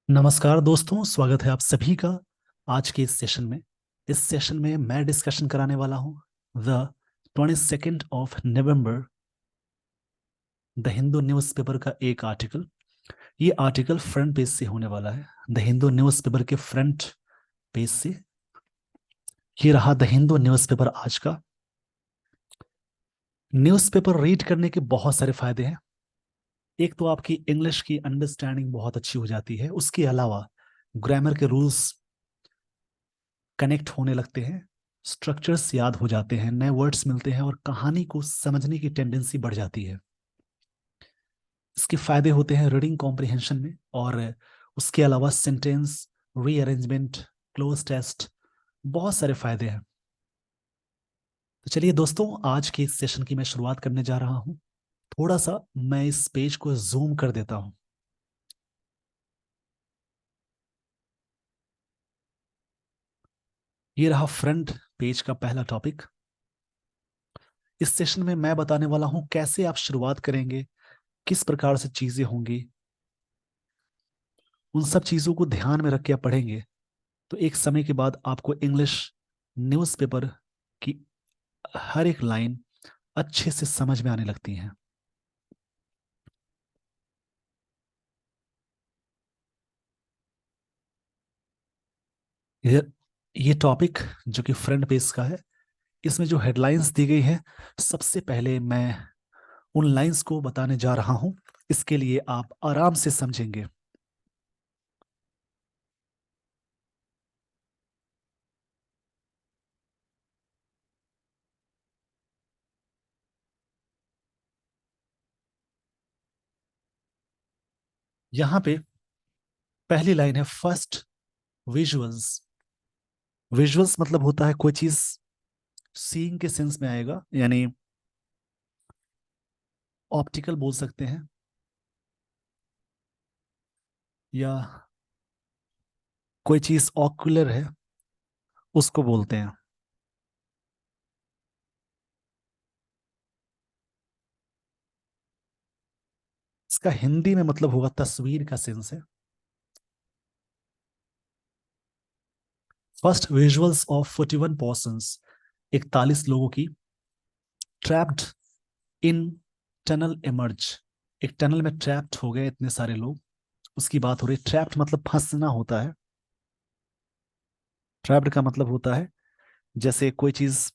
नमस्कार दोस्तों, स्वागत है आप सभी का आज के इस सेशन में। इस सेशन में मैं डिस्कशन कराने वाला हूं the 22nd of November the Hindu newspaper का एक आर्टिकल। ये आर्टिकल फ्रंट पेज से होने वाला है। द हिंदू न्यूज़पेपर के फ्रंट पेज से ये रहा द हिंदू न्यूज़पेपर आज का। न्यूज़पेपर रीड करने के बहुत सारे फायदे हैं। एक तो आपकी इंग्लिश की अंडरस्टैंडिंग बहुत अच्छी हो जाती है, उसके अलावा ग्रामर के रूल्स कनेक्ट होने लगते हैं, स्ट्रक्चर्स याद हो जाते हैं, नए वर्ड्स मिलते हैं और कहानी को समझने की टेंडेंसी बढ़ जाती है। इसके फायदे होते हैं रीडिंग कॉम्प्रिहेंशन में, और उसके अलावा सेंटेंस रीअरेंजमेंट, क्लोज टेस्ट, बहुत सारे फायदे हैं। तो चलिए दोस्तों, आज के इस सेशन की मैं शुरुआत करने जा रहा हूँ। थोड़ा सा मैं इस पेज को जूम कर देता हूँ। ये रहा फ्रंट पेज का पहला टॉपिक। इस सेशन में मैं बताने वाला हूँ कैसे आप शुरुआत करेंगे, किस प्रकार से चीजें होंगी। उन सब चीजों को ध्यान में रख के आप पढ़ेंगे तो एक समय के बाद आपको इंग्लिश न्यूज़पेपर की हर एक लाइन अच्छे से समझ में आने लगती हैं। ये ये टॉपिक जो कि फ्रंट पेज का है, इसमें जो हेडलाइंस दी गई है, सबसे पहले मैं उन लाइंस को बताने जा रहा हूं। इसके लिए आप आराम से समझेंगे। यहां पे पहली लाइन है फर्स्ट विजुअल्स। विजुअल्स मतलब होता है कोई चीज सीइंग के सेंस में आएगा, यानी ऑप्टिकल बोल सकते हैं, या कोई चीज ऑक्यूलर है उसको बोलते हैं। इसका हिंदी में मतलब होगा तस्वीर का सेंस है। फर्स्ट विजुअल्स ऑफ 41 पर्सन्स, 41 लोगों की, ट्रैप्ड इन टनल इमर्ज, एक टनल में ट्रैप्ड हो गए इतने सारे लोग, उसकी बात हो रही। ट्रैप्ड मतलब फंसना होता है। ट्रैप्ड का मतलब होता है जैसे कोई चीज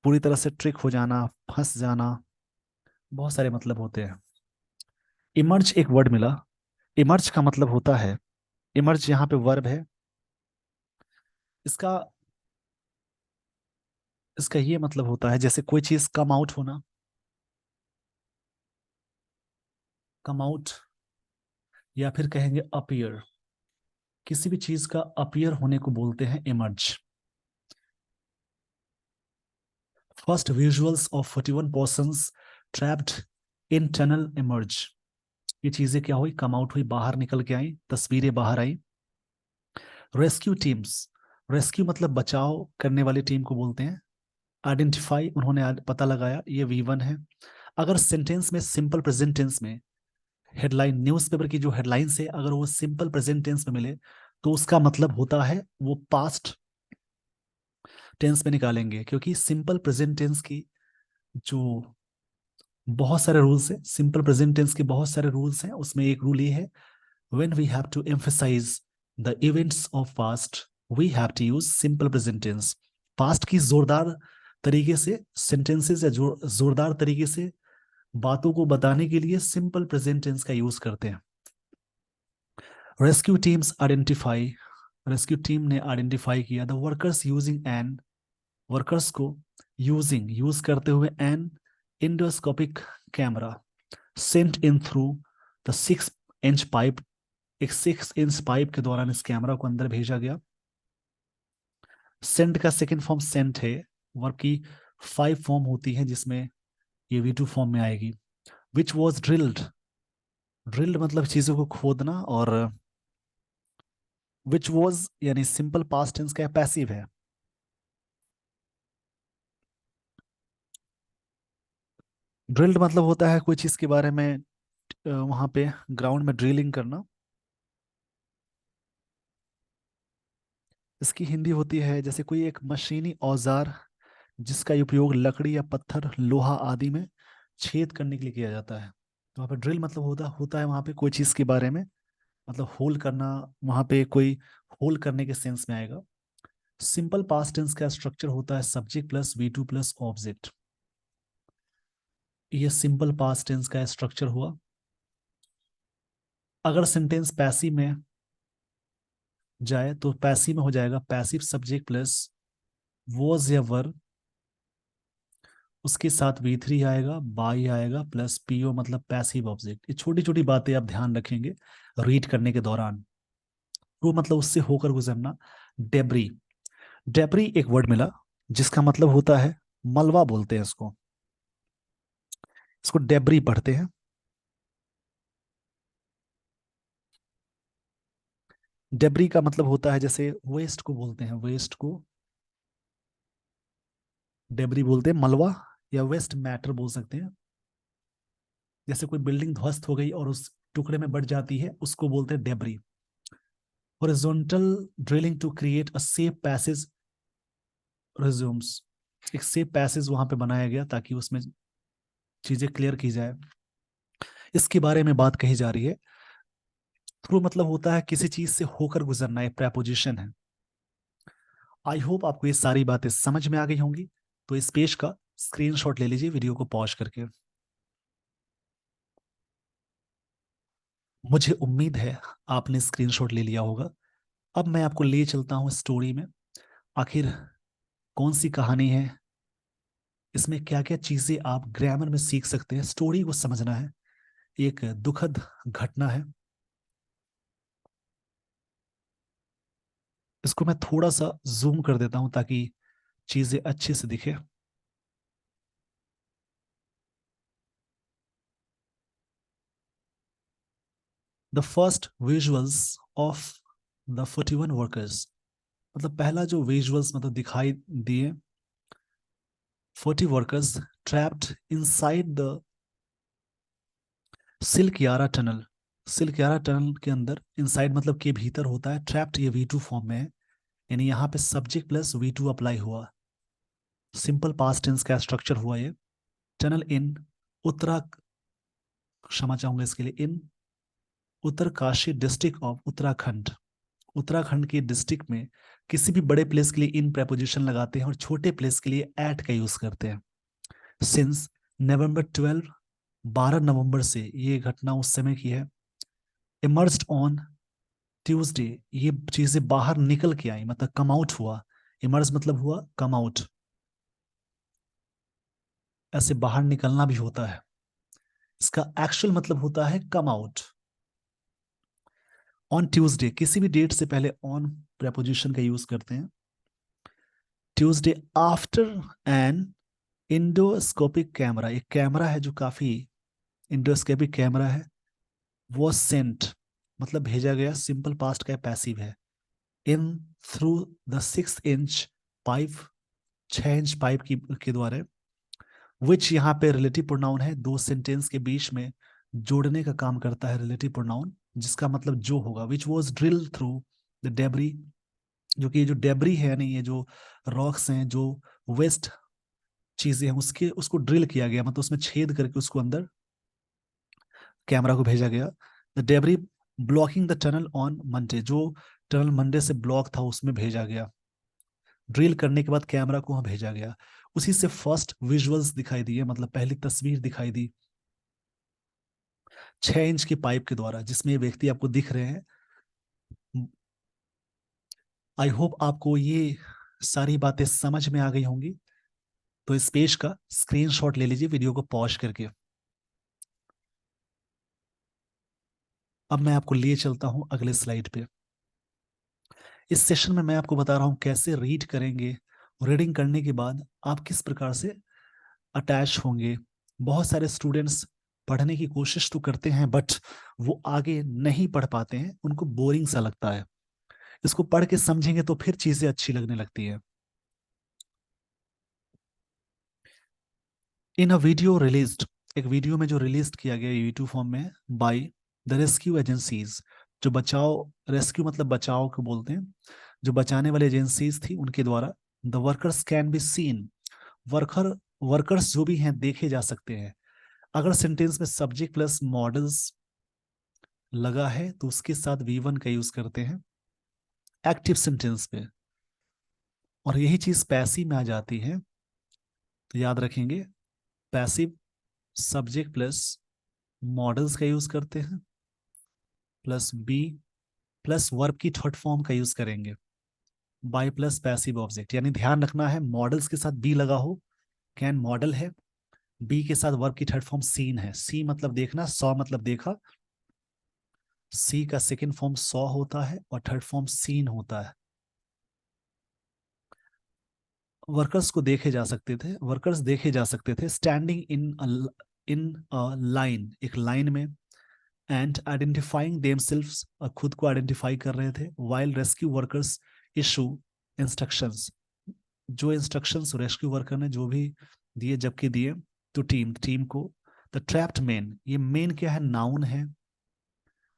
पूरी तरह से ट्रिक हो जाना, फंस जाना, बहुत सारे मतलब होते हैं। इमर्ज एक वर्ड मिला। इमर्ज का मतलब होता है, इमर्ज यहाँ पे वर्ब है। इसका इसका ये मतलब होता है जैसे कोई चीज कम आउट होना, कम आउट, या फिर कहेंगे अपीयर। किसी भी चीज का अपीयर होने को बोलते हैं emerge. First visuals of 41 persons trapped in tunnel emerge. ये चीजें क्या हुई, कम आउट हुई, बाहर निकल के आई, तस्वीरें बाहर आई। रेस्क्यू टीम्स, रेस्क्यू मतलब बचाव करने वाली टीम को बोलते हैं। आइडेंटिफाई, उन्होंने पता लगाया, ये V1 है। अगर सेंटेंस में सिंपल प्रेजेंट टेंस में, हेडलाइन न्यूज़पेपर की जो हेडलाइन से अगर वो सिंपल प्रेजेंट टेंस में मिले तो उसका मतलब होता है वो पास्ट टेंस में निकालेंगे, क्योंकि सिंपल प्रेजेंट टेंस की जो बहुत सारे रूल्स हैं, सिंपल प्रेजेंट टेंस के बहुत सारे रूल्स हैं, उसमें एक रूल ये है, when we have to emphasise the events of past we have to use simple present tense. Past की जोरदार तरीके से सेंटेंसेस या जोरदार तरीके से बातों को बताने के लिए सिंपल प्रेजेंट टेंस का यूज करते हैं। Rescue teams identify, rescue team ने आइडेंटिफाई किया the workers using an, workers को यूजिंग यूज करते हुए an endoscopic camera sent in through the 6 inch pipe, एक 6 इंच पाइप के दौरान इस कैमरा को अंदर भेजा गया। सेंट का सेकेंड फॉर्म सेंट है। वर्ब की 5 फॉर्म होती है जिसमें ये V2 फॉर्म में आएगी। विच वॉज ड्रिल्ड, ड्रिल्ड मतलब चीजों को खोदना, और विच वॉज यानी सिंपल पास्ट टेंस का पैसिव है। ड्रिल्ड मतलब होता है कोई चीज के बारे में वहां पे ग्राउंड में ड्रिलिंग करना। इसकी हिंदी होती है जैसे कोई एक मशीनी औजार जिसका उपयोग लकड़ी या पत्थर लोहा आदि में छेद करने के लिए किया जाता है। तो वहाँ पे ड्रिल मतलब होता होता है वहाँ पे कोई चीज़ के बारे में, मतलब होल करना, वहाँ पे कोई होल करने के सेंस में आएगा। सिंपल पास्ट टेंस का स्ट्रक्चर होता है subject plus V two plus object. ये सिंपल पास्ट टेंस का स्ट्रक्चर हुआ। अगर सेंटेंस पैसिव में जाए तो पैसिव में हो जाएगा पैसिव सब्जेक्ट प्लस वॉज या वर, उसके साथ वी थ्री आएगा, बाई आएगा प्लस पीओ मतलब पैसिव ऑब्जेक्ट। ये छोटी छोटी बातें आप ध्यान रखेंगे रीड करने के दौरान। वो मतलब उससे होकर गुजरना। डेब्री, डेब्री एक वर्ड मिला जिसका मतलब होता है मलबा, बोलते हैं इसको, इसको डेब्री पढ़ते हैं। डेब्री का मतलब होता है जैसे वेस्ट को बोलते हैं, वेस्ट को डेब्री बोलते हैं, मलबा या वेस्ट मैटर बोल सकते हैं। जैसे कोई बिल्डिंग ध्वस्त हो गई और उस टुकड़े में बढ़ जाती है, उसको बोलते हैं debris. Horizontal drilling to create a safe passage resumes, एक सेफ पैसेज वहां पे बनाया गया ताकि उसमें चीजें क्लियर की जाए, इसके बारे में बात कही जा रही है। थ्रू मतलब होता है किसी चीज से होकर गुजरना, एक प्रेपोजिशन है। आई होप आपको ये सारी बातें समझ में आ गई होंगी। तो इस पेज का स्क्रीनशॉट ले लीजिए वीडियो को पॉज करके। मुझे उम्मीद है आपने स्क्रीनशॉट ले लिया होगा। अब मैं आपको ले चलता हूँ स्टोरी में। आखिर कौन सी कहानी है, इसमें क्या क्या चीजें आप ग्रामर में सीख सकते हैं, स्टोरी को समझना है। एक दुखद घटना है। इसको मैं थोड़ा सा जूम कर देता हूं ताकि चीजें अच्छे से दिखे। The first visuals of the 41 workers, मतलब पहला जो विजुअल्स मतलब दिखाई दिए, 40 workers trapped inside the silk यारा टनल। सिल्क यारा टनल के अंदर, इनसाइड मतलब के भीतर होता है, ट्रैप्ड ये वी टू फॉर्म में है, यानी यहाँ पे subject plus V two apply हुआ। सिंपल पास्ट टेंस का स्ट्रक्चर हुआ ये। टनल इन उत्तरा, क्षमा चाहूंगा इसके लिए, in Uttarkashi district of Uttarakhand. Uttarakhand के डिस्ट्रिक्ट में किसी भी बड़े प्लेस के लिए इन प्रेपोजिशन लगाते हैं और छोटे प्लेस के लिए एट का यूज करते हैं। सिंस नवंबर 12, 12 नवंबर से, ये घटना उस समय की है। इमर्ज्ड ऑन ट्यूसडे, ये चीजें बाहर निकल के आई मतलब कम आउट हुआ। इमर्ज मतलब हुआ कम आउट, ऐसे बाहर निकलना भी होता है। इसका एक्चुअल मतलब होता है कम आउट। ऑन ट्यूसडे, किसी भी डेट से पहले ऑन प्रेपोजिशन का यूज करते हैं। Tuesday after an endoscopic camera, एक कैमरा है जो काफी इंडोस्कोपिक कैमरा है, वो सेंट मतलब भेजा गया, सिंपल पास्ट का पैसिव है। इन through the 6 inch pipe, 6 inch pipe की के द्वारा। विच यहाँ पे रिलेटिव प्रोनाउन है, दो सेंटेंस के बीच में जोड़ने का काम करता है रिलेटिव प्रोनाउन, जिसका मतलब जो होगा। Which was drill through the debris, जो कि ये जो डेबरी है, यानी ये जो रॉक्स हैं, जो वेस्ट चीजें हैं, उसके उसको ड्रिल किया गया, मतलब उसमें छेद करके उसको अंदर कैमरा को भेजा गया। The debris blocking the tunnel on Monday, जो टनल मंडे से ब्लॉक था उसमें भेजा गया। ड्रिल करने के बाद कैमरा को वहां भेजा गया। उसी से फर्स्ट विजुअल्स दिखाई दिए, मतलब पहली तस्वीर दिखाई दी 6 इंच की पाइप के द्वारा, जिसमें ये व्यक्ति आपको दिख रहे हैं। आई होप आपको ये सारी बातें समझ में आ गई होंगी। तो इस पेज का स्क्रीनशॉट ले लीजिए वीडियो को पॉज करके। अब मैं आपको लिए चलता हूं अगले स्लाइड पे। इस सेशन में मैं आपको बता रहा हूं कैसे रीड करेंगे, रीडिंग करने के बाद आप किस प्रकार से अटैच होंगे। बहुत सारे स्टूडेंट्स पढ़ने की कोशिश तो करते हैं बट वो आगे नहीं पढ़ पाते हैं, उनको बोरिंग सा लगता है। इसको पढ़ के समझेंगे तो फिर चीजें अच्छी लगने लगती है। इन अ वीडियो रिलीज्ड, एक वीडियो में जो रिलीज किया गया यूट्यूब फॉर्म में, बाय द रेस्क्यू एजेंसीज, जो बचाव, रेस्क्यू मतलब बचाव को बोलते हैं, जो बचाने वाली एजेंसीज थी उनके द्वारा। The workers can be seen, workers जो भी हैं देखे जा सकते हैं। अगर सेंटेंस में सब्जेक्ट प्लस मॉडल्स लगा है तो उसके साथ वी वन का यूज करते हैं एक्टिव सेंटेंस पे, और यही चीज पैसिव में आ जाती है। तो याद रखेंगे, पैसिव सब्जेक्ट प्लस मॉडल्स का यूज करते हैं, प्लस बी प्लस वर्ब की थर्ड फॉर्म का यूज करेंगे, बाय प्लस पैसिव ऑब्जेक्ट। यानी ध्यान रखना है मॉडल्स के साथ बी लगा हो, कैन मॉडल है, बी के साथ वर्ब की थर्ड फॉर्म सीन है। सी मतलब देखना, सॉ मतलब देखा, सी का सेकंड फॉर्म सॉ होता है और थर्ड फॉर्म सीन होता है। वर्कर्स को देखे जा सकते थे, वर्कर्स देखे जा सकते थे स्टैंडिंग इन लाइन, एक लाइन में, एंड आइडेंटिफाइंग देमसेल्व्स, खुद को आइडेंटिफाई कर रहे थे, while rescue workers issue instructions, जो इंस्ट्रक्शंस रेस्क्यू वर्कर ने जो भी दिए, जबकि दिए तो टीम को। द ट्रैप्ड मेन, ये मेन क्या है, नाउन है,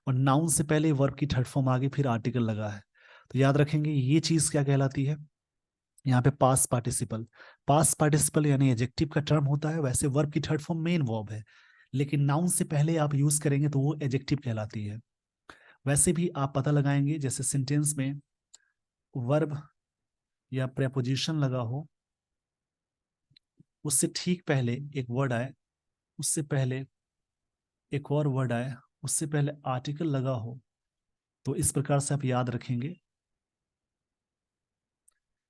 और नाउन से पहले वर्ब की थर्ड फॉर्म आगे फिर आर्टिकल लगा है। तो याद रखेंगे ये चीज क्या कहलाती है, यहाँ पे पास्ट पार्टिसिपल। पास्ट पार्टिसिपल यानी एडजेक्टिव का टर्म होता है, वैसे वर्ब की थर्ड फॉर्म मेन वर्ब है, लेकिन नाउन से पहले आप यूज करेंगे तो वो एडजेक्टिव कहलाती है। वैसे भी आप पता लगाएंगे जैसे सेंटेंस में वर्ब या प्रेपोजिशन लगा हो, उससे ठीक पहले एक वर्ड आए, उससे पहले एक और वर्ड आए, उससे पहले आर्टिकल लगा हो, तो इस प्रकार से आप याद रखेंगे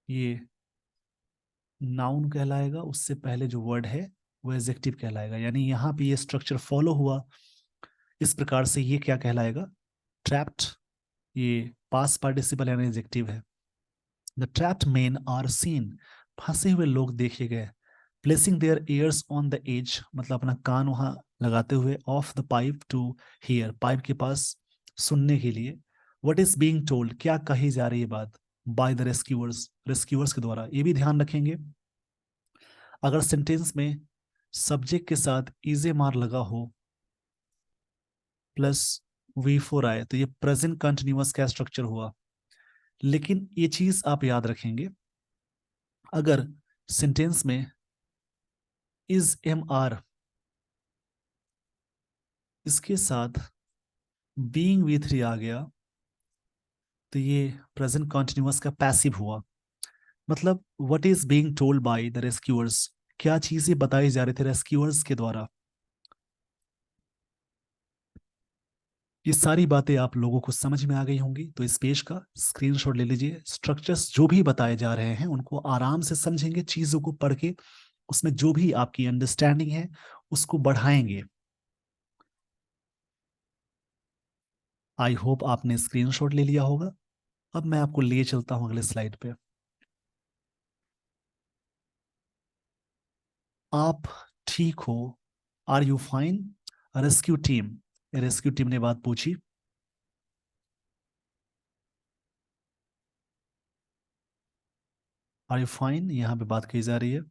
ये नाउन कहलाएगा, उससे पहले जो वर्ड है वो एडजेक्टिव कहलाएगा। यानी यहाँ पे ये स्ट्रक्चर फॉलो हुआ, इस प्रकार से ये क्या कहलाएगा, ट्रैप्ड, ये पास्ट पार्टिसिपल यानी एडजेक्टिव है। The trapped men are seen, फंसे हुए लोग देखे गए। Placing their ears on the edge, मतलब अपना कान वहां लगाते हुए, of the pipe to hear, pipe के पास सुनने के लिए। व्हाट इज बीइंग टोल्ड, क्या कही जा रही है बात, बाय द रेस्क्यूअर्स, रेस्क्यूअर्स के द्वारा। ये भी ध्यान रखेंगे अगर सेंटेंस में सब्जेक्ट के साथ इज ए मार लगा हो प्लस वी फोर आए तो ये प्रेजेंट कंटिन्यूअस का स्ट्रक्चर हुआ। लेकिन ये चीज आप याद रखेंगे, अगर सेंटेंस में इज एम आर इसके साथ बीइंग वी थ्री आ गया तो ये प्रेजेंट कंटिन्यूअस का पैसिव हुआ। मतलब what is being told by the rescuers, क्या चीजें बताई जा रही थी रेस्क्यूअर्स के द्वारा। ये सारी बातें आप लोगों को समझ में आ गई होंगी, तो इस पेज का स्क्रीनशॉट ले लीजिए। स्ट्रक्चर्स जो भी बताए जा रहे हैं उनको आराम से समझेंगे, चीजों को पढ़ के उसमें जो भी आपकी अंडरस्टैंडिंग है उसको बढ़ाएंगे। आई होप आपने स्क्रीनशॉट ले लिया होगा। अब मैं आपको लिए चलता हूं अगले स्लाइड पे। आप ठीक हो, are you fine, rescue team, rescue team ने बात पूछी। आर यू फाइन, यहां पे बात की जा रही है।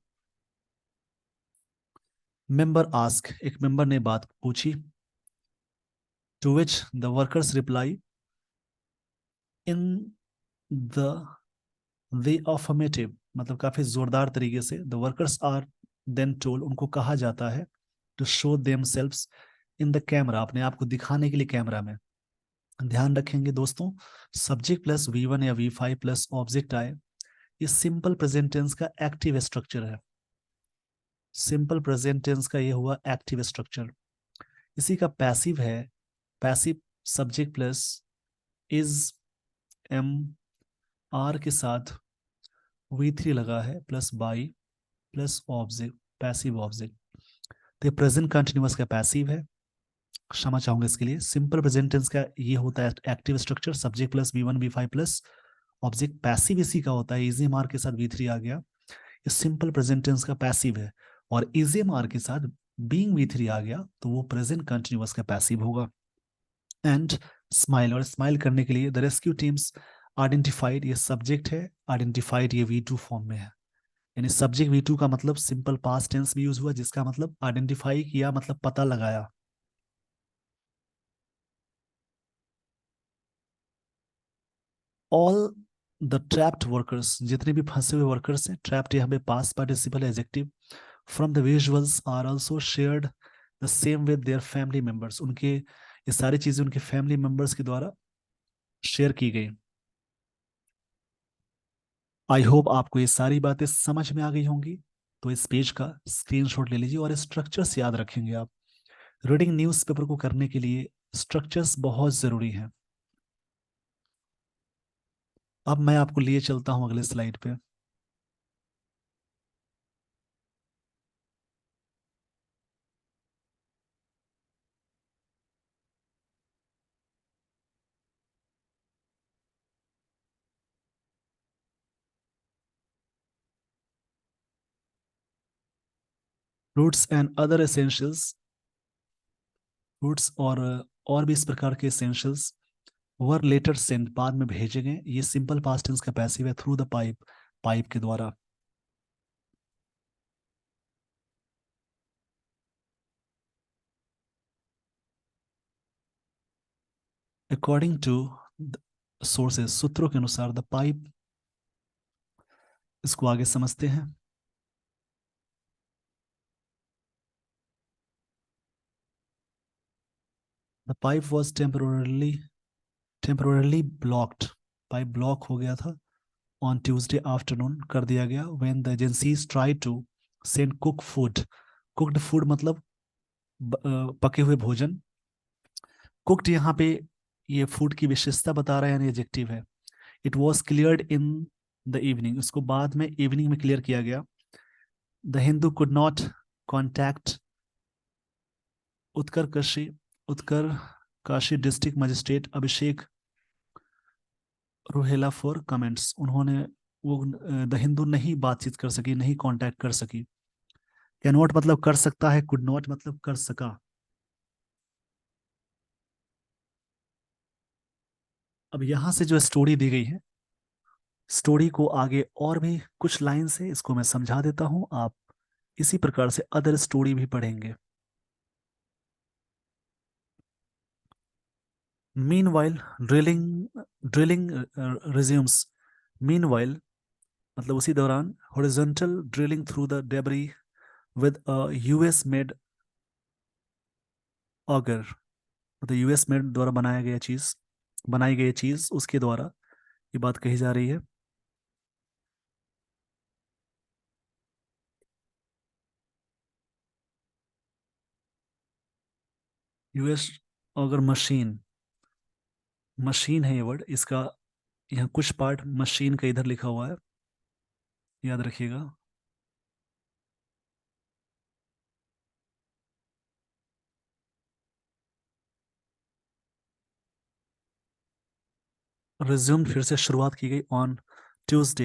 मेंबर आस्क, एक मेंबर ने बात पूछी। To which the workers reply in the way affirmative, मतलब काफी जोरदार तरीके से। The workers are then told, उनको कहा जाता है, to show themselves in the camera, अपने आप को दिखाने के लिए कैमरा में। ध्यान रखेंगे दोस्तों, सब्जेक्ट प्लस वी वन या वी फाइव प्लस ऑब्जेक्ट आए, ये सिंपल प्रेजेंट टेंस का एक्टिव स्ट्रक्चर है। सिंपल प्रेजेंट टेंस का ये हुआ एक्टिव स्ट्रक्चर। इसी का पैसिव है, passive subject plus is am are के साथ वी थ्री लगा है plus by plus object, passive object. तो ये प्रेजेंट कंटिन्यूअस का पैसिव है, क्षमा चाहूंगा इसके लिए। सिंपल प्रेजेंट टेंस का ये होता है active structure, subject plus V one V five plus object. Passive इसी का होता है, इजी मार के साथ वी थ्री आ गया, ये सिंपल प्रेजेंट टेंस का पैसिव है। और इजी मार के साथ बीइंग वी थ्री आ गया तो वो प्रेजेंट कंटिन्यूअस का पैसिव होगा। एंड स्माइल, और स्माइल करने के लिए द रेस्क्यू टीम्स आइडेंटिफाइड, ये सब्जेक्ट है, आइडेंटिफाइड ये वी टू फॉर्म में है। यानी सब्जेक्ट वी टू का मतलब सिंपल पास्ट टेंस में यूज हुआ, जिसका मतलब आइडेंटिफाई किया, मतलब पता लगाया। ऑल द ट्रैप्ड वर्कर्स, जितने भी फंसे हुए वर्कर्स हैं, ट्रैप्ड यहाँ पे past participle adjective, from the visuals are also shared the same with their family members, उनके ये सारी चीजें उनके फैमिली मेंबर्स के द्वारा शेयर की गई। आई होप आपको ये सारी बातें समझ में आ गई होंगी। तो इस पेज का स्क्रीनशॉट ले लीजिए और स्ट्रक्चर्स याद रखेंगे आप। रीडिंग न्यूज़पेपर को करने के लिए स्ट्रक्चर्स बहुत जरूरी हैं। अब मैं आपको लिए चलता हूं अगले स्लाइड पे। Fruits and other essentials, fruits और भी इस प्रकार के एसेंशियल्स वर लेटर सेंट, बाद में भेजे गए। ये सिंपल पास्ट टेंस का पैसिव है, थ्रू द पाइप, पाइप के द्वारा। अकॉर्डिंग टू सोर्सेज, सूत्रों के अनुसार, द पाइप, इसको आगे समझते हैं। The pipe was temporarily blocked, pipe block हो गया था ऑन ट्यूसडे आफ्टरनून, कर दिया गया, when the agencies try to send cook food. Cooked food मतलब पके हुए भोजन। कुक्ड यहाँ पे ये फूड की विशेषता बता रहा है, यानी एडजेक्टिव है। It was cleared in the evening, उसको बाद में इवनिंग में क्लियर किया गया। The Hindu could not contact उत्कर्षी Uttarkashi district magistrate Abhishek Rohela for comments, उन्होंने वो द हिंदू नहीं बातचीत कर सकी, नहीं कांटेक्ट कर सकी। कैन नॉट मतलब कर सकता है, कुड नॉट मतलब कर सका। अब यहां से जो स्टोरी दी गई है, स्टोरी को आगे और भी कुछ लाइन से इसको मैं समझा देता हूं, आप इसी प्रकार से अदर स्टोरी भी पढ़ेंगे। मीनवाइल ड्रिलिंग रिज्यूम्स, मीनवाइल मतलब उसी दौरान, horizontal drilling through the debris with a US made auger, मतलब यूएस मेड द्वारा बनाई गई चीज उसके द्वारा ये बात कही जा रही है। यूएस ऑगर मशीन, मशीन है ये वर्ड, इसका यहाँ कुछ पार्ट मशीन का इधर लिखा हुआ है, याद रखिएगा। रिज्यूम फिर से शुरुआत की गई ऑन ट्यूसडे,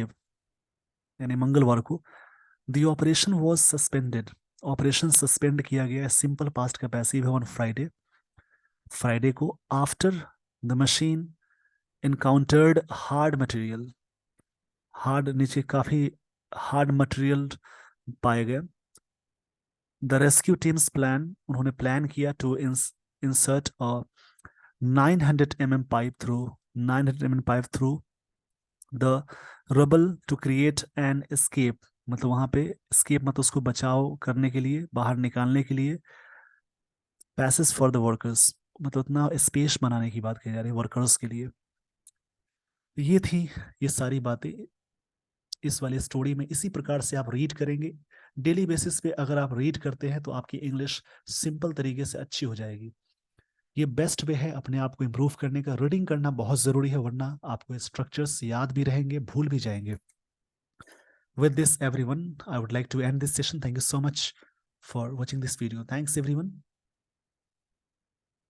यानी मंगलवार को। The operation was suspended, operation suspend किया गया है, सिंपल पास्ट का पैसिव है, ऑन फ्राइडे, फ्राइडे को। After the machine encountered hard material, hard नीचे काफी हार्ड मटेरियल पाए गए। द रेस्क्यू टीम्स प्लान, उन्होंने प्लान किया to insert a 900 mm pipe through, 900 mm pipe through the rubble to create an escape, मतलब वहां पे एस्केप मतलब उसको बचाव करने के लिए, बाहर निकालने के लिए, पैसेज फॉर द वर्कर्स मतलब उतना स्पेस बनाने की बात कही जा रही है वर्कर्स के लिए। ये थी ये सारी बातें इस वाली स्टोरी में। इसी प्रकार से आप रीड करेंगे डेली बेसिस पे, अगर आप रीड करते हैं तो आपकी इंग्लिश सिंपल तरीके से अच्छी हो जाएगी। ये बेस्ट वे है अपने आप को इम्प्रूव करने का। रीडिंग करना बहुत जरूरी है, वरना आपको स्ट्रक्चर्स याद भी रहेंगे, भूल भी जाएंगे। With this, everyone, I would like to end this session. Thank you so much for watching this video. Thanks, everyone.